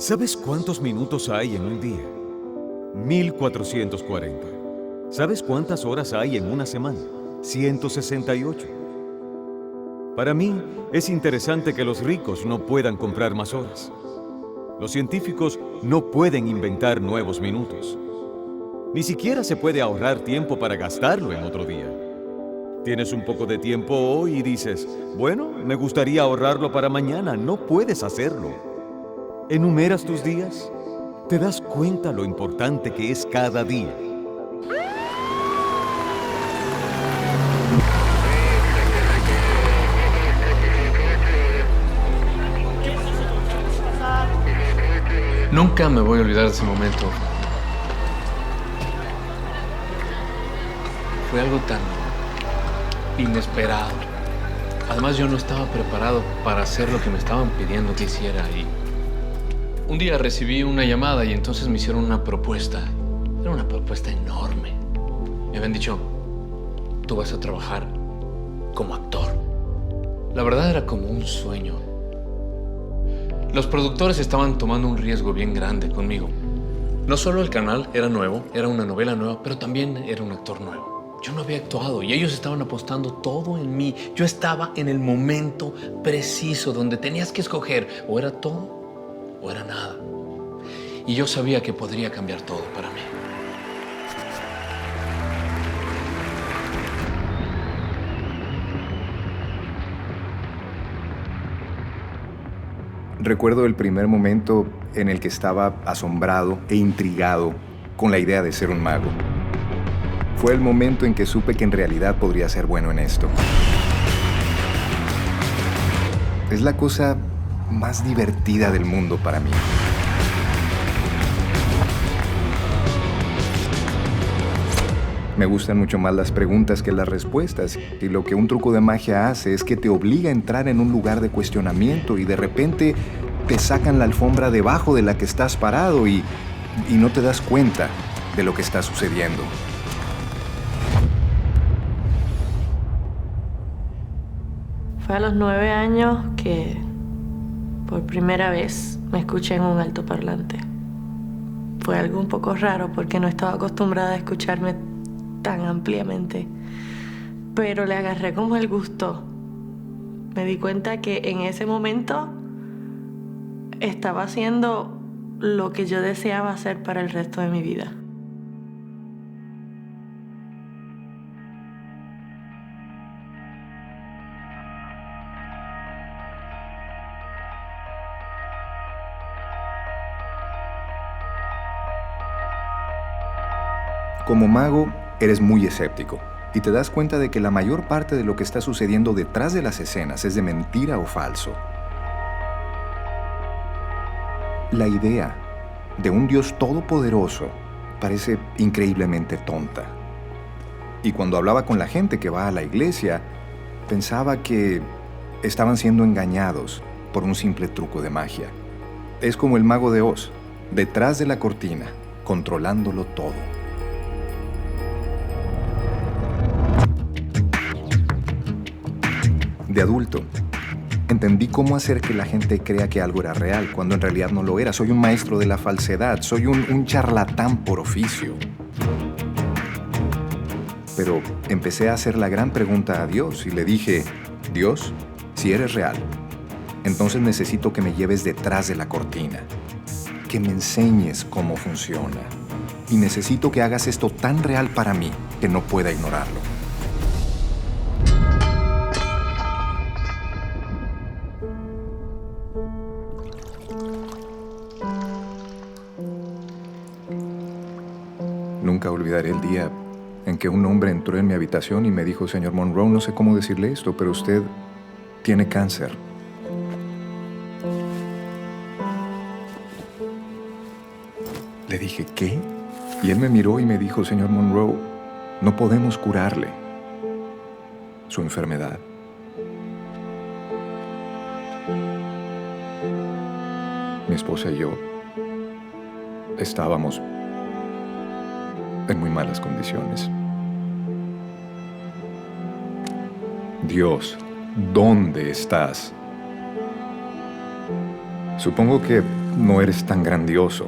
¿Sabes cuántos minutos hay en un día? 1440. ¿Sabes cuántas horas hay en una semana? 168. Para mí, es interesante que los ricos no puedan comprar más horas. Los científicos no pueden inventar nuevos minutos. Ni siquiera se puede ahorrar tiempo para gastarlo en otro día. Tienes un poco de tiempo hoy y dices, bueno, me gustaría ahorrarlo para mañana. No puedes hacerlo. ¿Enumeras tus días? ¿Te das cuenta lo importante que es cada día? Nunca me voy a olvidar de ese momento. Fue algo tan inesperado. Además, yo no estaba preparado para hacer lo que me estaban pidiendo que hiciera. Y un día recibí una llamada y entonces me hicieron una propuesta. Era una propuesta enorme. Me habían dicho, tú vas a trabajar como actor. La verdad era como un sueño. Los productores estaban tomando un riesgo bien grande conmigo. No solo el canal era nuevo, era una novela nueva, pero también era un actor nuevo. Yo no había actuado y ellos estaban apostando todo en mí. Yo estaba en el momento preciso donde tenías que escoger o era todo o era nada. Y yo sabía que podría cambiar todo para mí. Recuerdo el primer momento en el que estaba asombrado e intrigado con la idea de ser un mago. Fue el momento en que supe que en realidad podría ser bueno en esto. Es la cosa más divertida del mundo para mí. Me gustan mucho más las preguntas que las respuestas. Y lo que un truco de magia hace es que te obliga a entrar en un lugar de cuestionamiento y de repente te sacan la alfombra debajo de la que estás parado y no te das cuenta de lo que está sucediendo. Fue a los 9 años que por primera vez me escuché en un altoparlante. Fue algo un poco raro porque no estaba acostumbrada a escucharme tan ampliamente, pero le agarré como el gusto. Me di cuenta que en ese momento estaba haciendo lo que yo deseaba hacer para el resto de mi vida. Como mago, eres muy escéptico y te das cuenta de que la mayor parte de lo que está sucediendo detrás de las escenas es de mentira o falso. La idea de un Dios todopoderoso parece increíblemente tonta. Y cuando hablaba con la gente que va a la iglesia, pensaba que estaban siendo engañados por un simple truco de magia. Es como el mago de Oz, detrás de la cortina, controlándolo todo. De adulto, entendí cómo hacer que la gente crea que algo era real, cuando en realidad no lo era. Soy un maestro de la falsedad, soy un charlatán por oficio. Pero empecé a hacer la gran pregunta a Dios y le dije, Dios, si eres real, entonces necesito que me lleves detrás de la cortina, que me enseñes cómo funciona. Y necesito que hagas esto tan real para mí que no pueda ignorarlo. Nunca olvidaré el día en que un hombre entró en mi habitación y me dijo, señor Monroe, no sé cómo decirle esto, pero usted tiene cáncer. Le dije, ¿qué? Y él me miró y me dijo, señor Monroe, no podemos curarle su enfermedad. Mi esposa y yo estábamos en muy malas condiciones. Dios, ¿dónde estás? Supongo que no eres tan grandioso.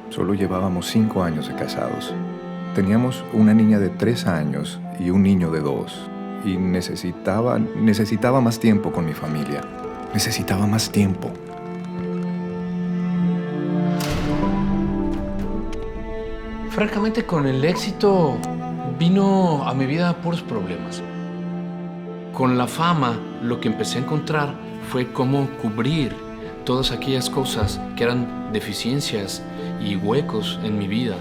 Solo llevábamos 5 años de casados. Teníamos una niña de 3 años y un niño de 2. Y necesitaba más tiempo con mi familia. Necesitaba más tiempo. Francamente, con el éxito vino a mi vida puros problemas. Con la fama, lo que empecé a encontrar fue cómo cubrir todas aquellas cosas que eran deficiencias y huecos en mi vida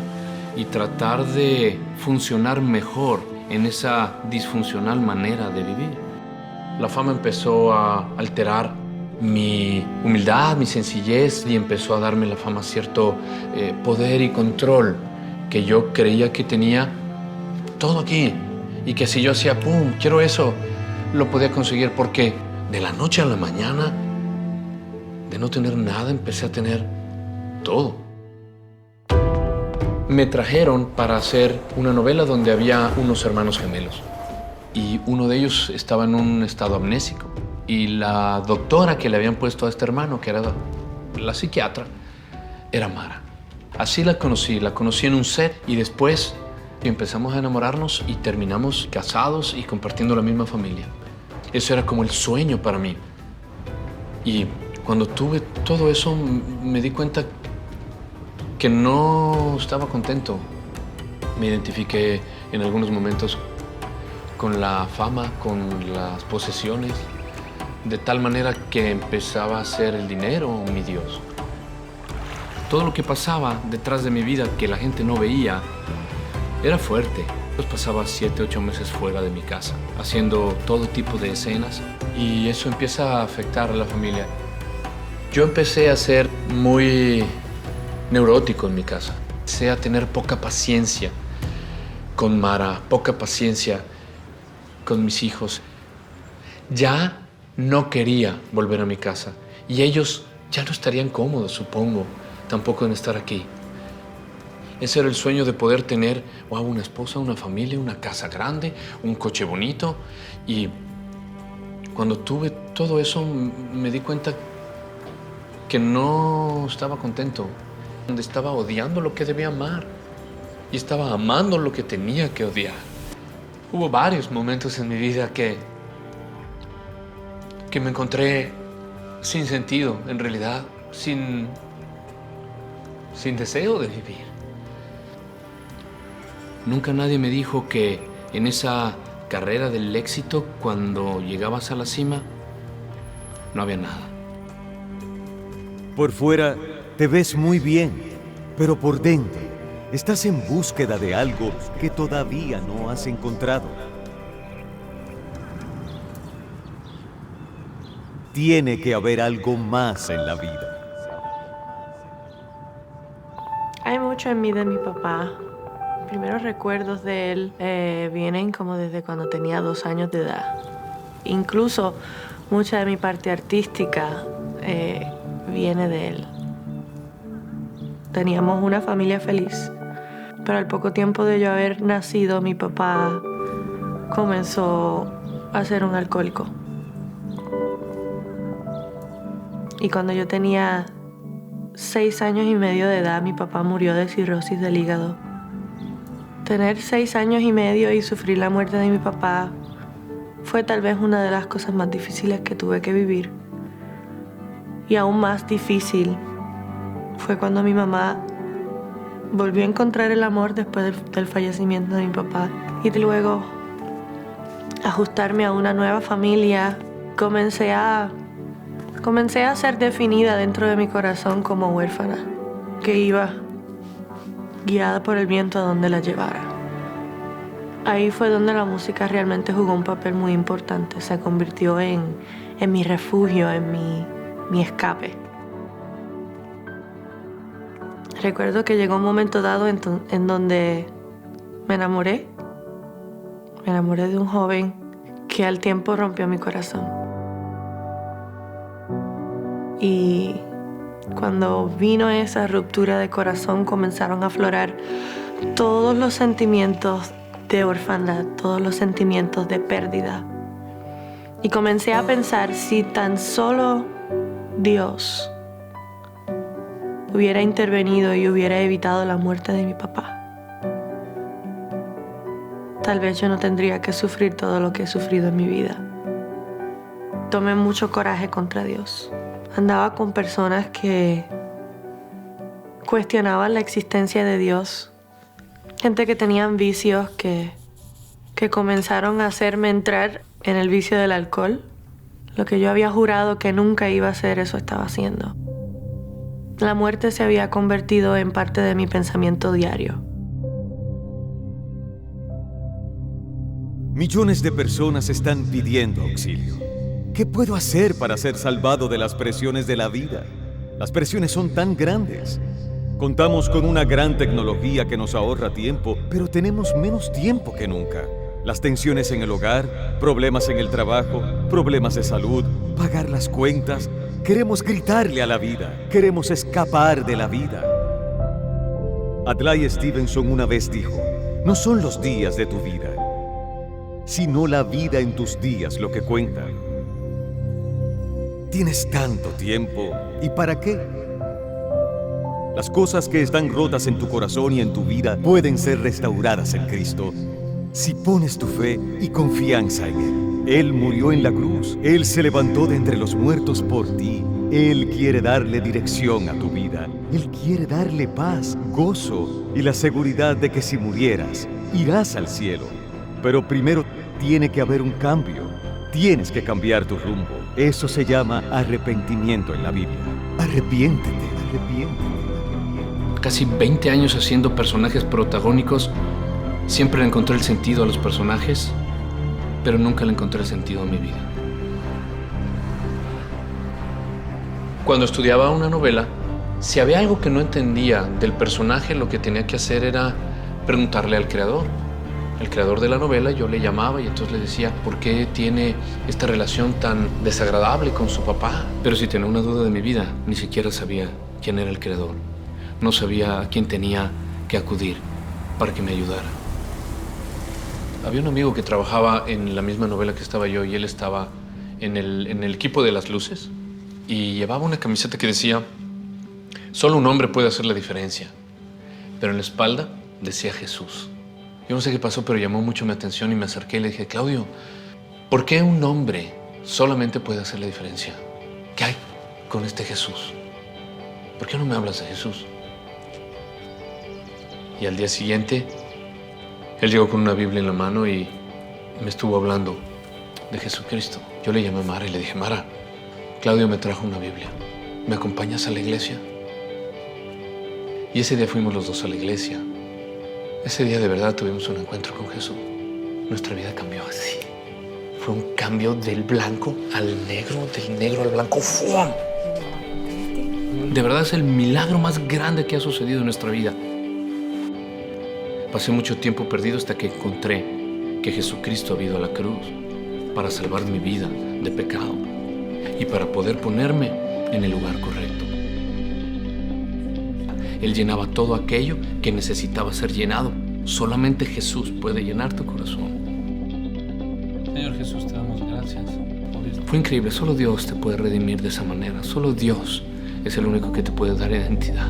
y tratar de funcionar mejor en esa disfuncional manera de vivir. La fama empezó a alterar mi humildad, mi sencillez, y empezó a darme la fama cierto poder y control que yo creía que tenía todo aquí y que si yo hacía pum, quiero eso, lo podía conseguir, porque de la noche a la mañana, de no tener nada, empecé a tener todo. Me trajeron para hacer una novela donde había unos hermanos gemelos y uno de ellos estaba en un estado amnésico y la doctora que le habían puesto a este hermano, que era la psiquiatra, era Mara. Así la conocí en un set y después empezamos a enamorarnos y terminamos casados y compartiendo la misma familia. Eso era como el sueño para mí. Y cuando tuve todo eso me di cuenta que no estaba contento. Me identifiqué en algunos momentos con la fama, con las posesiones, de tal manera que empezaba a ser el dinero mi Dios. Todo lo que pasaba detrás de mi vida que la gente no veía era fuerte. Pues pasaba 7, 8 meses fuera de mi casa, haciendo todo tipo de escenas, y eso empieza a afectar a la familia. Yo empecé a ser muy neurótico en mi casa. Empecé a tener poca paciencia con Mara, poca paciencia con mis hijos. Ya no quería volver a mi casa y ellos ya no estarían cómodos, supongo, tampoco en estar aquí. Ese era el sueño de poder tener una esposa, una familia, una casa grande, un coche bonito. Y cuando tuve todo eso me di cuenta que no estaba contento. Estaba odiando lo que debía amar y estaba amando lo que tenía que odiar. Hubo varios momentos en mi vida que me encontré sin sentido, en realidad, sin deseo de vivir. Nunca nadie me dijo que en esa carrera del éxito, cuando llegabas a la cima, no había nada. Por fuera te ves muy bien, pero por dentro estás en búsqueda de algo que todavía no has encontrado. Tiene que haber algo más en la vida. Hay mucho en mí de mi papá. Primeros recuerdos de él vienen como desde cuando tenía 2 años de edad. Incluso mucha de mi parte artística viene de él. Teníamos una familia feliz, pero al poco tiempo de yo haber nacido, mi papá comenzó a ser un alcohólico. Y cuando yo tenía 6 años y medio de edad, mi papá murió de cirrosis del hígado. Tener 6 años y medio y sufrir la muerte de mi papá fue tal vez una de las cosas más difíciles que tuve que vivir. Y aún más difícil fue cuando mi mamá volvió a encontrar el amor después del fallecimiento de mi papá. Y luego ajustarme a una nueva familia, comencé a ser definida dentro de mi corazón como huérfana, que iba guiada por el viento a donde la llevara. Ahí fue donde la música realmente jugó un papel muy importante. Se convirtió en mi refugio, en mi escape. Recuerdo que llegó un momento dado en donde me enamoré. Me enamoré de un joven que al tiempo rompió mi corazón. Y cuando vino esa ruptura de corazón, comenzaron a aflorar todos los sentimientos de orfandad, todos los sentimientos de pérdida. Y comencé a pensar si tan solo Dios hubiera intervenido y hubiera evitado la muerte de mi papá, tal vez yo no tendría que sufrir todo lo que he sufrido en mi vida. Tomé mucho coraje contra Dios. Andaba con personas que cuestionaban la existencia de Dios. Gente que tenían vicios que comenzaron a hacerme entrar en el vicio del alcohol. Lo que yo había jurado que nunca iba a hacer, eso estaba haciendo. La muerte se había convertido en parte de mi pensamiento diario. Millones de personas están pidiendo auxilio. ¿Qué puedo hacer para ser salvado de las presiones de la vida? Las presiones son tan grandes. Contamos con una gran tecnología que nos ahorra tiempo, pero tenemos menos tiempo que nunca. Las tensiones en el hogar, problemas en el trabajo, problemas de salud, pagar las cuentas. Queremos gritarle a la vida, queremos escapar de la vida. Adlai Stevenson una vez dijo, no son los días de tu vida, sino la vida en tus días lo que cuenta. Tienes tanto tiempo, ¿y para qué? Las cosas que están rotas en tu corazón y en tu vida pueden ser restauradas en Cristo si pones tu fe y confianza en Él. Él murió en la cruz, Él se levantó de entre los muertos por ti. Él quiere darle dirección a tu vida. Él quiere darle paz, gozo y la seguridad de que si murieras, irás al cielo. Pero primero tiene que haber un cambio. Tienes que cambiar tu rumbo. Eso se llama arrepentimiento en la Biblia. Arrepiéntete, arrepiéntete. Casi 20 años haciendo personajes protagónicos, siempre le encontré el sentido a los personajes, pero nunca le encontré el sentido a mi vida. Cuando estudiaba una novela, si había algo que no entendía del personaje, lo que tenía que hacer era preguntarle al creador. El creador de la novela, yo le llamaba y entonces le decía, ¿por qué tiene esta relación tan desagradable con su papá? Pero si tenía una duda de mi vida, ni siquiera sabía quién era el creador. No sabía a quién tenía que acudir para que me ayudara. Había un amigo que trabajaba en la misma novela que estaba yo y él estaba en el equipo de las luces y llevaba una camiseta que decía, solo un hombre puede hacer la diferencia. Pero en la espalda decía Jesús. Yo no sé qué pasó, pero llamó mucho mi atención y me acerqué y le dije, Claudio, ¿por qué un hombre solamente puede hacer la diferencia? ¿Qué hay con este Jesús? ¿Por qué no me hablas de Jesús? Y al día siguiente, él llegó con una Biblia en la mano y me estuvo hablando de Jesucristo. Yo le llamé a Mara y le dije, Mara, Claudio me trajo una Biblia. ¿Me acompañas a la iglesia? Y ese día fuimos los dos a la iglesia. Ese día de verdad tuvimos un encuentro con Jesús. Nuestra vida cambió así. Fue un cambio del blanco al negro, del negro al blanco. ¡Fum! De verdad es el milagro más grande que ha sucedido en nuestra vida. Pasé mucho tiempo perdido hasta que encontré que Jesucristo ha ido a la cruz para salvar mi vida de pecado y para poder ponerme en el lugar correcto. Él llenaba todo aquello que necesitaba ser llenado. Solamente Jesús puede llenar tu corazón. Señor Jesús, te damos gracias. Fue increíble. Solo Dios te puede redimir de esa manera. Solo Dios es el único que te puede dar identidad.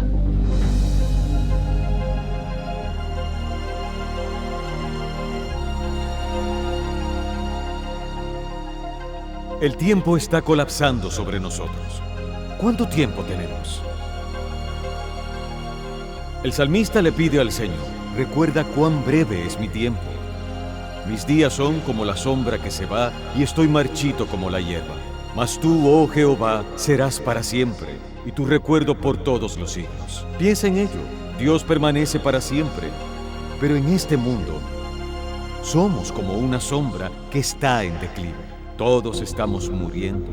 El tiempo está colapsando sobre nosotros. ¿Cuánto tiempo tenemos? El salmista le pide al Señor, recuerda cuán breve es mi tiempo. Mis días son como la sombra que se va y estoy marchito como la hierba. Mas tú, oh Jehová, serás para siempre y tu recuerdo por todos los siglos. Piensa en ello, Dios permanece para siempre. Pero en este mundo, somos como una sombra que está en declive. Todos estamos muriendo.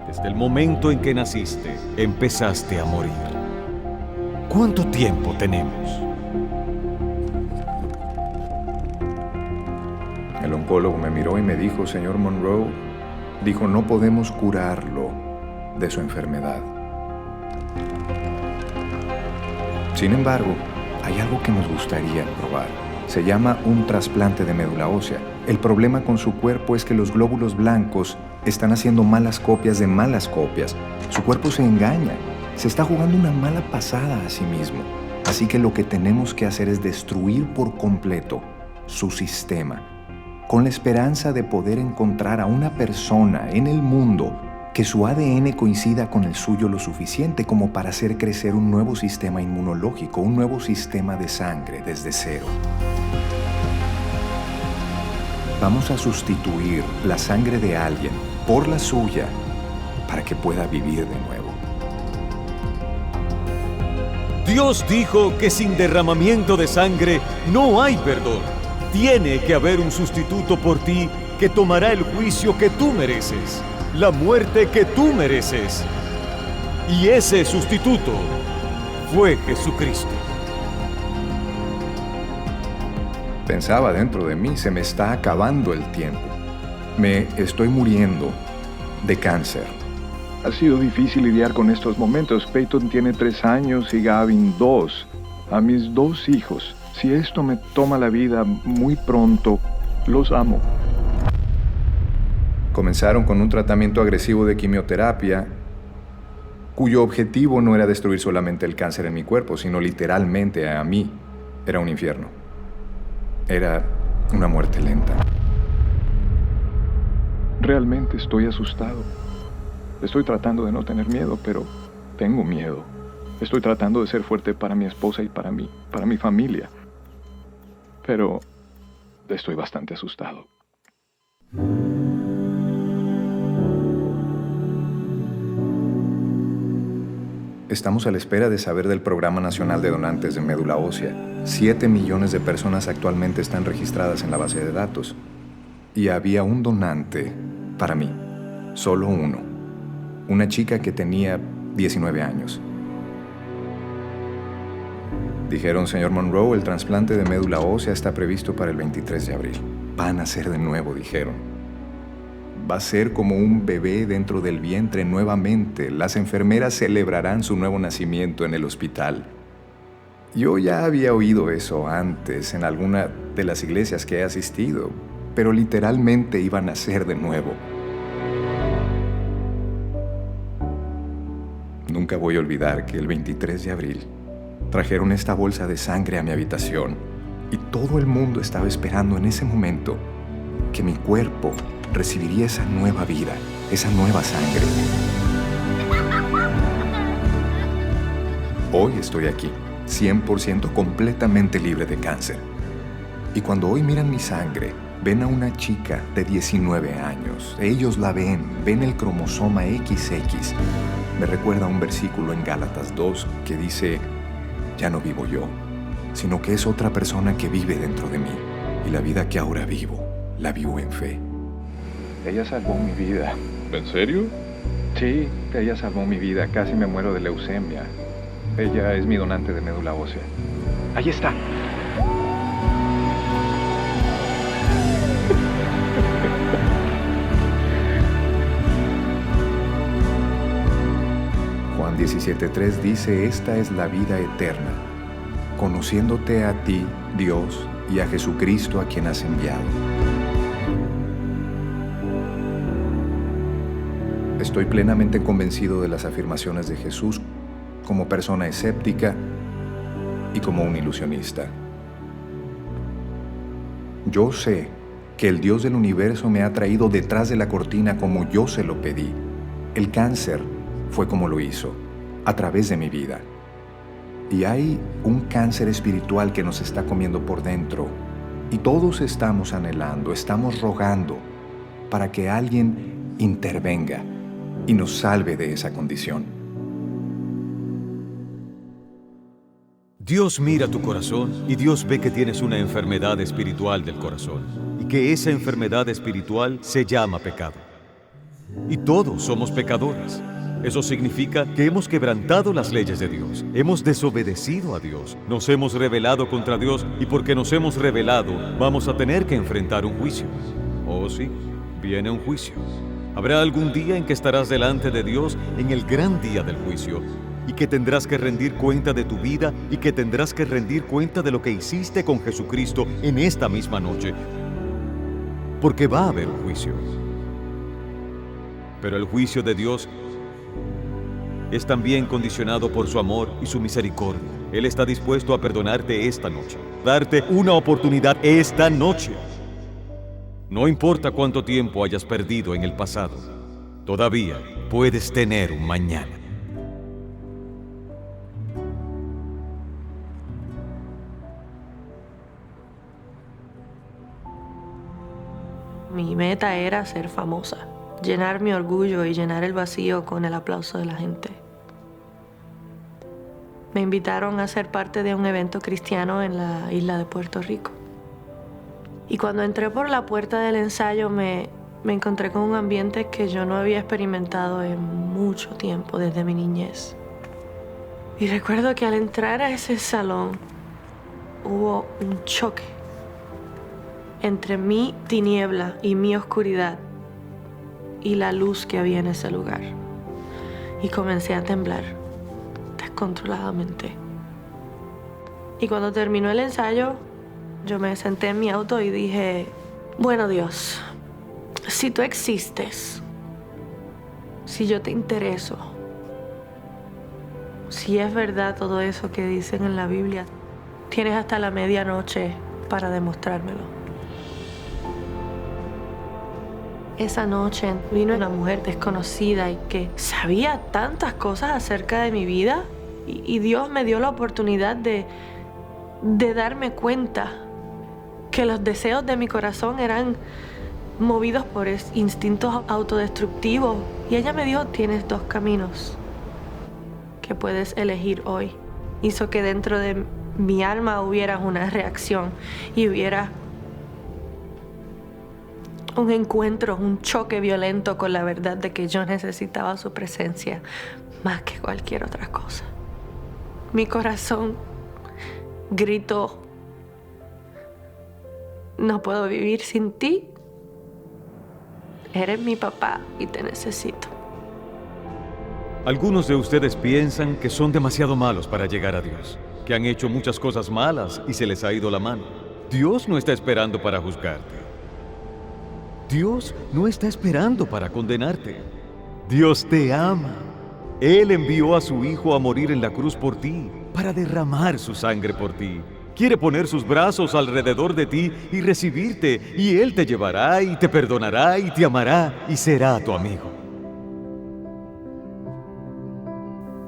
Desde el momento en que naciste, empezaste a morir. ¿Cuánto tiempo tenemos? El oncólogo me miró y me dijo, señor Monroe, dijo, no podemos curarlo de su enfermedad. Sin embargo, hay algo que nos gustaría probar. Se llama un trasplante de médula ósea. El problema con su cuerpo es que los glóbulos blancos están haciendo malas copias de malas copias. Su cuerpo se engaña. Se está jugando una mala pasada a sí mismo. Así que lo que tenemos que hacer es destruir por completo su sistema, con la esperanza de poder encontrar a una persona en el mundo que su ADN coincida con el suyo lo suficiente como para hacer crecer un nuevo sistema inmunológico, un nuevo sistema de sangre desde cero. Vamos a sustituir la sangre de alguien por la suya para que pueda vivir de nuevo. Dios dijo que sin derramamiento de sangre no hay perdón. Tiene que haber un sustituto por ti que tomará el juicio que tú mereces, la muerte que tú mereces. Y ese sustituto fue Jesucristo. Pensaba dentro de mí, se me está acabando el tiempo. Me estoy muriendo de cáncer. Ha sido difícil lidiar con estos momentos. Peyton tiene 3 años y Gavin 2. A mis 2 hijos. Si esto me toma la vida muy pronto, los amo. Comenzaron con un tratamiento agresivo de quimioterapia, cuyo objetivo no era destruir solamente el cáncer en mi cuerpo, sino literalmente a mí. Era un infierno. Era una muerte lenta. Realmente estoy asustado. Estoy tratando de no tener miedo, pero tengo miedo. Estoy tratando de ser fuerte para mi esposa y para mí, para mi familia. Pero estoy bastante asustado. Estamos a la espera de saber del Programa Nacional de Donantes de Médula Ósea. 7 millones de personas actualmente están registradas en la base de datos. Y había un donante para mí, solo uno. Una chica que tenía 19 años. Dijeron, señor Monroe, el trasplante de médula ósea está previsto para el 23 de abril. Va a nacer de nuevo, dijeron. Va a ser como un bebé dentro del vientre nuevamente. Las enfermeras celebrarán su nuevo nacimiento en el hospital. Yo ya había oído eso antes en alguna de las iglesias que he asistido, pero literalmente iba a nacer de nuevo. Nunca voy a olvidar que el 23 de abril trajeron esta bolsa de sangre a mi habitación y todo el mundo estaba esperando en ese momento que mi cuerpo recibiría esa nueva vida, esa nueva sangre. Hoy estoy aquí, 100% completamente libre de cáncer. Y cuando hoy miran mi sangre, ven a una chica de 19 años. Ellos la ven el cromosoma XX. Me recuerda un versículo en Gálatas 2 que dice: ya no vivo yo, sino que es otra persona que vive dentro de mí. Y la vida que ahora vivo, la vivo en fe. Ella salvó mi vida. ¿En serio? Sí, ella salvó mi vida. Casi me muero de leucemia. Ella es mi donante de médula ósea. Ahí está. Juan 17:3 dice, esta es la vida eterna, conociéndote a ti, Dios, y a Jesucristo a quien has enviado. Estoy plenamente convencido de las afirmaciones de Jesús como persona escéptica y como un ilusionista. Yo sé que el Dios del universo me ha traído detrás de la cortina como yo se lo pedí. El cáncer fue como lo hizo, a través de mi vida. Y hay un cáncer espiritual que nos está comiendo por dentro. Y todos estamos anhelando, estamos rogando para que alguien intervenga y nos salve de esa condición. Dios mira tu corazón y Dios ve que tienes una enfermedad espiritual del corazón y que esa enfermedad espiritual se llama pecado. Y todos somos pecadores. Eso significa que hemos quebrantado las leyes de Dios, hemos desobedecido a Dios, nos hemos rebelado contra Dios y porque nos hemos rebelado vamos a tener que enfrentar un juicio. Oh sí, viene un juicio. Habrá algún día en que estarás delante de Dios en el gran día del juicio y que tendrás que rendir cuenta de tu vida y que tendrás que rendir cuenta de lo que hiciste con Jesucristo en esta misma noche. Porque va a haber un juicio. Pero el juicio de Dios es también condicionado por su amor y su misericordia. Él está dispuesto a perdonarte esta noche, darte una oportunidad esta noche. No importa cuánto tiempo hayas perdido en el pasado, todavía puedes tener un mañana. Mi meta era ser famosa, llenar mi orgullo y llenar el vacío con el aplauso de la gente. Me invitaron a ser parte de un evento cristiano en la isla de Puerto Rico. Y cuando entré por la puerta del ensayo me encontré con un ambiente que yo no había experimentado en mucho tiempo desde mi niñez. Y recuerdo que al entrar a ese salón hubo un choque entre mi tiniebla y mi oscuridad y la luz que había en ese lugar. Y comencé a temblar descontroladamente. Y cuando terminó el ensayo, yo me senté en mi auto y dije, bueno, Dios, si tú existes, si yo te intereso, si es verdad todo eso que dicen en la Biblia, tienes hasta la medianoche para demostrármelo. Esa noche vino una mujer desconocida y que sabía tantas cosas acerca de mi vida y Dios me dio la oportunidad de darme cuenta que los deseos de mi corazón eran movidos por instintos autodestructivos. Y ella me dijo, tienes dos caminos que puedes elegir hoy. Hizo que dentro de mi alma hubiera una reacción y hubiera un encuentro, un choque violento con la verdad de que yo necesitaba su presencia más que cualquier otra cosa. Mi corazón gritó, no puedo vivir sin ti. Eres mi papá y te necesito. Algunos de ustedes piensan que son demasiado malos para llegar a Dios, que han hecho muchas cosas malas y se les ha ido la mano. Dios no está esperando para juzgarte. Dios no está esperando para condenarte. Dios te ama. Él envió a su Hijo a morir en la cruz por ti, para derramar su sangre por ti. Quiere poner sus brazos alrededor de ti y recibirte, y Él te llevará y te perdonará y te amará y será tu amigo.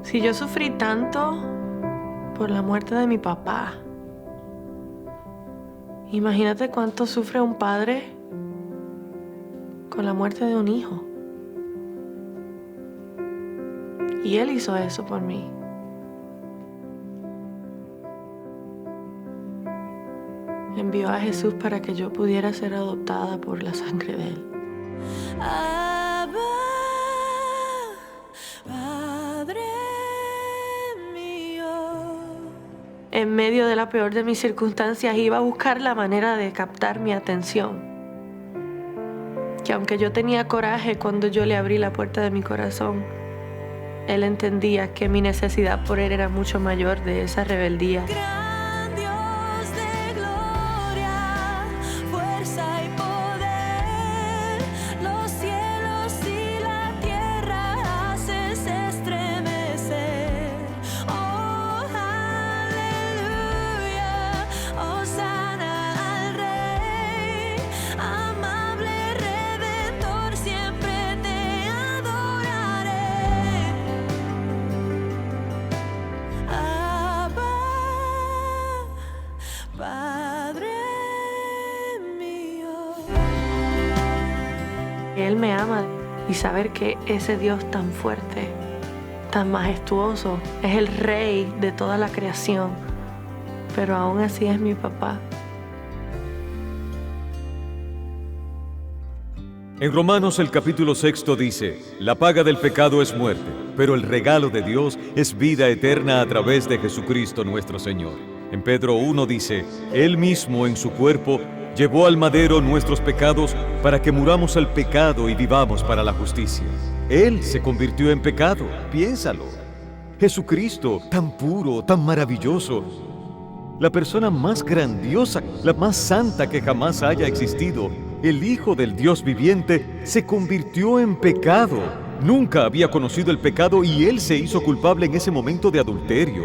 Si yo sufrí tanto por la muerte de mi papá, imagínate cuánto sufre un padre con la muerte de un hijo. Y Él hizo eso por mí. Envió a Jesús para que yo pudiera ser adoptada por la sangre de Él. Abba, Padre mío. En medio de la peor de mis circunstancias iba a buscar la manera de captar mi atención. Que aunque yo tenía coraje cuando yo le abrí la puerta de mi corazón, Él entendía que mi necesidad por Él era mucho mayor de esa rebeldía. Gran Dios de gloria, fuerza y poder, los cielos y la tierra haces estremecer. Oh, aleluya, hosana al Rey, amable Redentor, siempre te adoraré. Abba, Padre mío. Él me ama y saber que ese Dios tan fuerte, tan majestuoso, es el Rey de toda la creación, pero aún así es mi papá. En Romanos el capítulo 6 dice, la paga del pecado es muerte, pero el regalo de Dios es vida eterna a través de Jesucristo nuestro Señor. En Pedro 1 dice, Él mismo en su cuerpo llevó al madero nuestros pecados para que muramos al pecado y vivamos para la justicia. Él se convirtió en pecado, piénsalo. Jesucristo, tan puro, tan maravilloso, la persona más grandiosa, la más santa que jamás haya existido, el Hijo del Dios viviente, se convirtió en pecado. Nunca había conocido el pecado y Él se hizo culpable en ese momento de adulterio.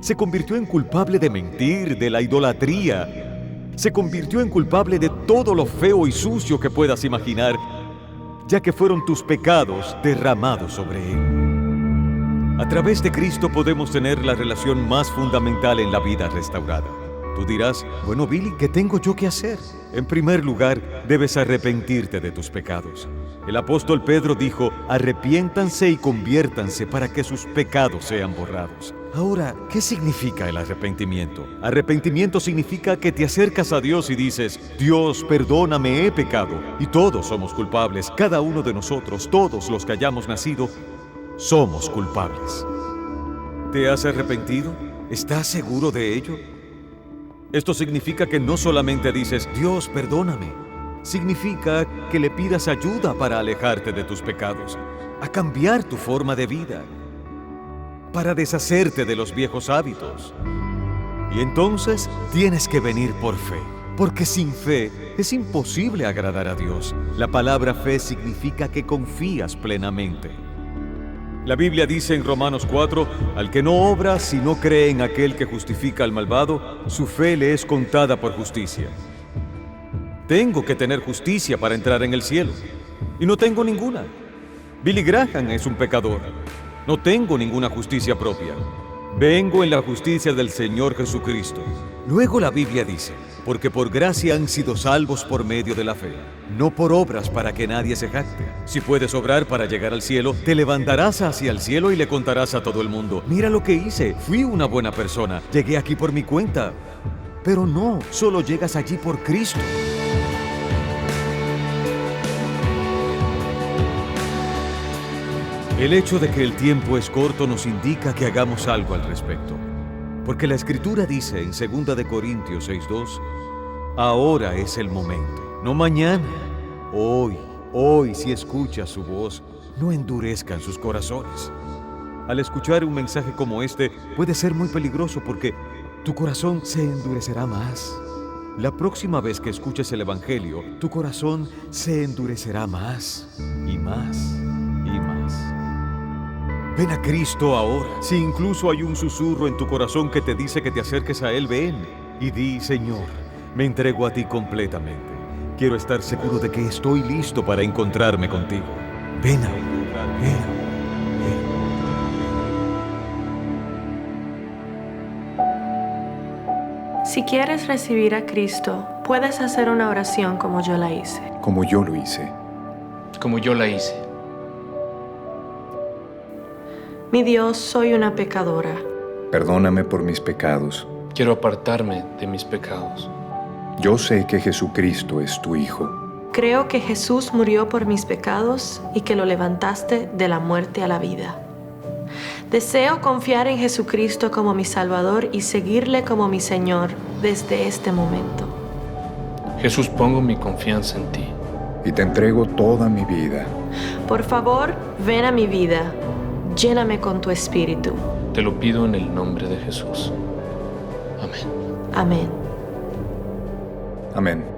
Se convirtió en culpable de mentir, de la idolatría. Se convirtió en culpable de todo lo feo y sucio que puedas imaginar, ya que fueron tus pecados derramados sobre Él. A través de Cristo podemos tener la relación más fundamental en la vida restaurada. Tú dirás, bueno, Billy, ¿qué tengo yo que hacer? En primer lugar, debes arrepentirte de tus pecados. El apóstol Pedro dijo, arrepiéntanse y conviértanse para que sus pecados sean borrados. Ahora, ¿qué significa el arrepentimiento? Arrepentimiento significa que te acercas a Dios y dices, Dios, perdóname, he pecado. Y todos somos culpables, cada uno de nosotros, todos los que hayamos nacido, somos culpables. ¿Te has arrepentido? ¿Estás seguro de ello? Esto significa que no solamente dices, Dios, perdóname. Significa que le pidas ayuda para alejarte de tus pecados, a cambiar tu forma de vida, para deshacerte de los viejos hábitos. Y entonces tienes que venir por fe, porque sin fe es imposible agradar a Dios. La palabra fe significa que confías plenamente. La Biblia dice en Romanos 4, al que no obra, si no cree en aquel que justifica al malvado, su fe le es contada por justicia. Tengo que tener justicia para entrar en el cielo, y no tengo ninguna. Billy Graham es un pecador. No tengo ninguna justicia propia. Vengo en la justicia del Señor Jesucristo. Luego la Biblia dice, porque por gracia han sido salvos por medio de la fe, no por obras para que nadie se jacte. Si puedes obrar para llegar al cielo, te levantarás hacia el cielo y le contarás a todo el mundo, mira lo que hice, fui una buena persona, llegué aquí por mi cuenta. Pero no, solo llegas allí por Cristo. El hecho de que el tiempo es corto nos indica que hagamos algo al respecto. Porque la Escritura dice en 2 de Corintios 6:2, ahora es el momento, no mañana. Hoy, si escuchas su voz, no endurezcan sus corazones. Al escuchar un mensaje como este, puede ser muy peligroso porque tu corazón se endurecerá más. La próxima vez que escuches el Evangelio, tu corazón se endurecerá más y más y más. Ven a Cristo ahora. Si incluso hay un susurro en tu corazón que te dice que te acerques a Él, ven y di, Señor, me entrego a ti completamente. Quiero estar seguro de que estoy listo para encontrarme contigo. Ven a ven. Si quieres recibir a Cristo, puedes hacer una oración como yo la hice. Como yo lo hice. Como yo la hice. Mi Dios, soy una pecadora. Perdóname por mis pecados. Quiero apartarme de mis pecados. Yo sé que Jesucristo es tu Hijo. Creo que Jesús murió por mis pecados y que lo levantaste de la muerte a la vida. Deseo confiar en Jesucristo como mi Salvador y seguirle como mi Señor desde este momento. Jesús, pongo mi confianza en ti. Y te entrego toda mi vida. Por favor, ven a mi vida. Lléname con tu espíritu. Te lo pido en el nombre de Jesús. Amén. Amén. Amén.